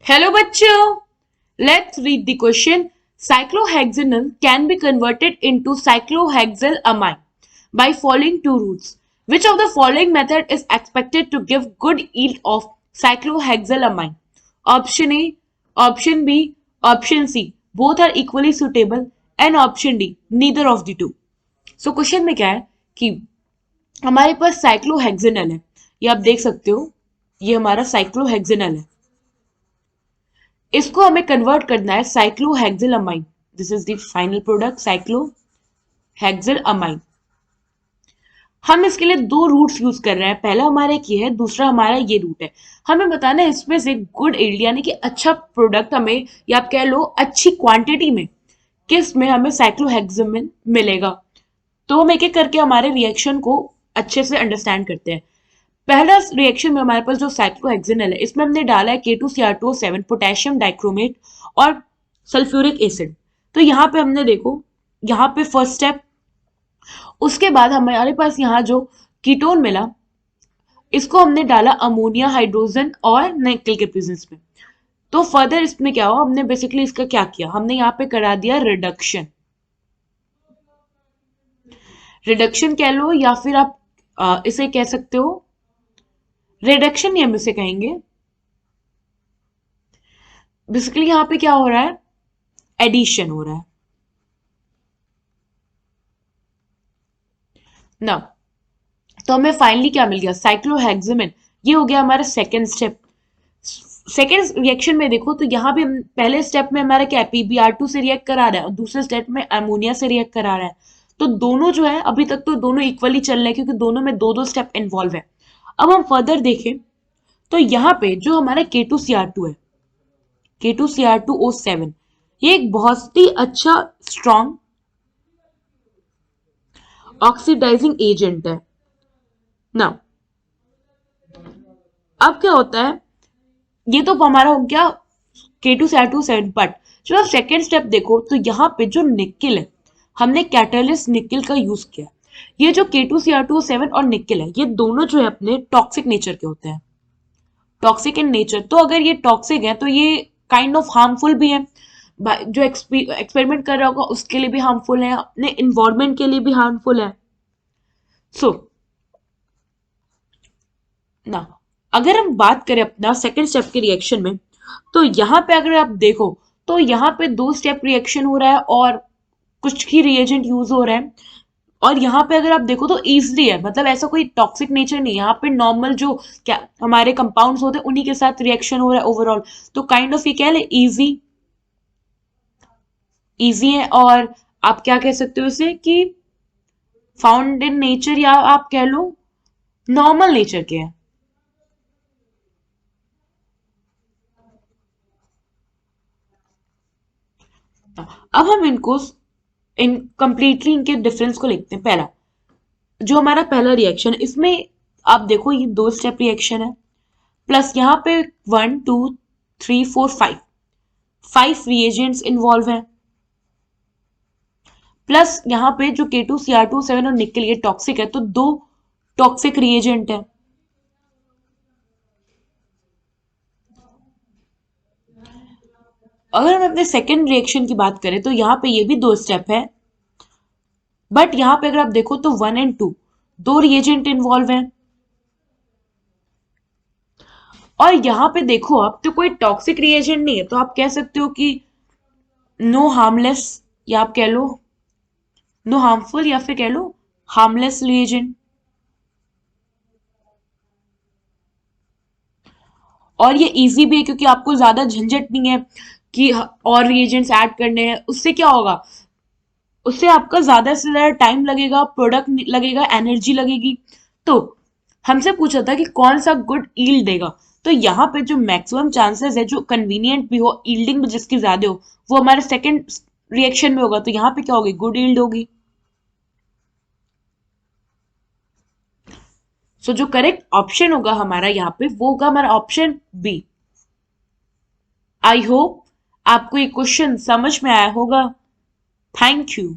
Hello बच्चों, let's read the question. Cyclohexanol can be converted into cyclohexylamine by following two routes. Which of the following method is expected to give good yield of cyclohexylamine? Option A, option B, option C. Both are equally suitable and option D, neither of the two. So question में क्या है कि हमारे पास साइक्लोहेक्सेनल है, ये आप देख सकते हो, ये हमारा साइक्लोहेक्सेनल है। इसको हमें कन्वर्ट करना है cyclohexylamine. This is the final product cyclohexylamine. हम इसके लिए दो रूट्स यूज कर रहे हैं, पहला हमारा ये है, दूसरा हमारा ये रूट है। हमें बताना है इसमें से गुड यील्ड यानी कि अच्छा प्रोडक्ट हमें, या आप कह लो अच्छी क्वांटिटी में, किस में हमें साइक्लोहेक्सिमिन मिलेगा। तो हम एक एक करके हमारे रिएक्शन को अच्छे से अंडरस्टैंड करते हैं। पहला रिएक्शन में हमारे पास जो साइक्लोहेक्सेनल है, इसमें हमने डाला है K2Cr2O7 पोटेशियम डाइक्रोमेट और सल्फ्यूरिक एसिड। तो यहाँ पे हमने देखो, यहाँ पे फर्स्ट स्टेप, उसके बाद हमारे पास यहाँ जो कीटोन मिला, इसको हमने डाला अमोनिया हाइड्रोजन और निकल के प्रेजेंस में। तो फर्दर इसमें क्या हुआ, हमने बेसिकली इसका क्या किया, हमने यहाँ पे करा दिया रिडक्शन। रिडक्शन कह लो या फिर आप इसे कह सकते हो रिडक्शन, हम इसे कहेंगे। बेसिकली यहां पे क्या हो रहा है, एडिशन हो रहा है ना। तो हमें फाइनली क्या मिल गया, साइक्लोहेक्सिमिन। ये हो गया हमारा सेकेंड स्टेप। सेकेंड रिएक्शन में देखो तो यहाँ भी पहले स्टेप में हमारा क्या, PbR2 से रिएक्ट करा रहा है और दूसरे स्टेप में अमोनिया से रिएक्ट करा रहा है। तो दोनों जो है अभी तक तो दोनों इक्वली चल रहे हैं, क्योंकि दोनों में दो दो स्टेप इन्वॉल्व है। अब हम फर्दर देखें तो यहाँ पे जो हमारा K2Cr2 है, K2Cr2O7, ये एक बहुत ही अच्छा स्ट्रॉन्ग ऑक्सीडाइजिंग एजेंट है ना। अब क्या होता है, ये तो हमारा हो गया K2Cr2O7, बट जो आप सेकेंड स्टेप देखो तो यहाँ पे जो निकल है, हमने कैटालिस्ट निकल का यूज किया। ये जो K2Cr2O7 और निकल है, ये दोनों जो है अपने टॉक्सिक नेचर के होते हैं, टॉक्सिक इन नेचर। तो अगर ये टॉक्सिक है तो ये काइंड ऑफ हार्मफुल भी है, जो एक्सपेरिमेंट कर रहा होगा उसके लिए भी हार्मफुल है, अपने इन्वायरमेंट के लिए भी हार्मफुल है। सो ना, अगर हम बात करें अपना सेकेंड स्टेप के रिएक्शन में, तो यहाँ पे अगर आप देखो तो यहाँ पे दो स्टेप रिएक्शन हो रहा है और कुछ ही रिएजेंट यूज हो रहा है। और यहाँ पे अगर आप देखो तो इजली है, मतलब ऐसा कोई टॉक्सिक नेचर नहीं है, यहाँ पे नॉर्मल जो क्या हमारे कंपाउंड्स होते हैं उन्हीं के साथ रिएक्शन हो रहा है ओवरऑल। तो काइंड ऑफ ये क्या है, इजी इजी है। और आप क्या कह सकते हो इसे कि फाउंड इन नेचर, या आप कह लो नॉर्मल नेचर के हैं। अब हम इनको इन कंप्लीटली इनके डिफरेंस को लिखते हैं। पहला जो हमारा पहला रिएक्शन, इसमें आप देखो ये दो स्टेप रिएक्शन है, प्लस यहाँ पे 1 2 3 4 5 रिएजेंट्स इन्वॉल्व हैं, प्लस यहाँ पे जो K2Cr2O7 और निकल ये टॉक्सिक है, तो दो टॉक्सिक रिएजेंट है। अगर हम अपने सेकेंड रिएक्शन की बात करें तो यहाँ पे ये भी दो स्टेप है, बट यहाँ पे अगर आप देखो तो 1 और 2 दो रिएजेंट इन्वॉल्व हैं। और यहाँ पे देखो आप तो कोई टॉक्सिक रिएजेंट नहीं है, तो आप कह सकते हो कि नो हार्मलेस, या आप कह लो नो हार्मफुल, या फिर कह लो हार्मलेस रिएजेंट। और ये इजी भी है क्योंकि आपको ज्यादा झंझट नहीं है कि और रिएजेंट्स ऐड करने हैं। उससे क्या होगा, उससे आपका ज्यादा से ज्यादा टाइम लगेगा, प्रोडक्ट लगेगा, एनर्जी लगेगी। तो हमसे पूछा था कि कौन सा गुड ईल्ड देगा, तो यहाँ पे जो मैक्सिमम चांसेस है, जो कन्वीनियंट भी हो, ईल्डिंग भी जिसकी ज्यादा हो, वो हमारे सेकेंड रिएक्शन में होगा। तो यहाँ पे क्या होगी, गुड ईल्ड होगी। सो जो करेक्ट ऑप्शन होगा हमारा यहाँ पे, वो होगा हमारा ऑप्शन बी। आई होप आपको ये क्वेश्चन समझ में आया होगा। Thank you.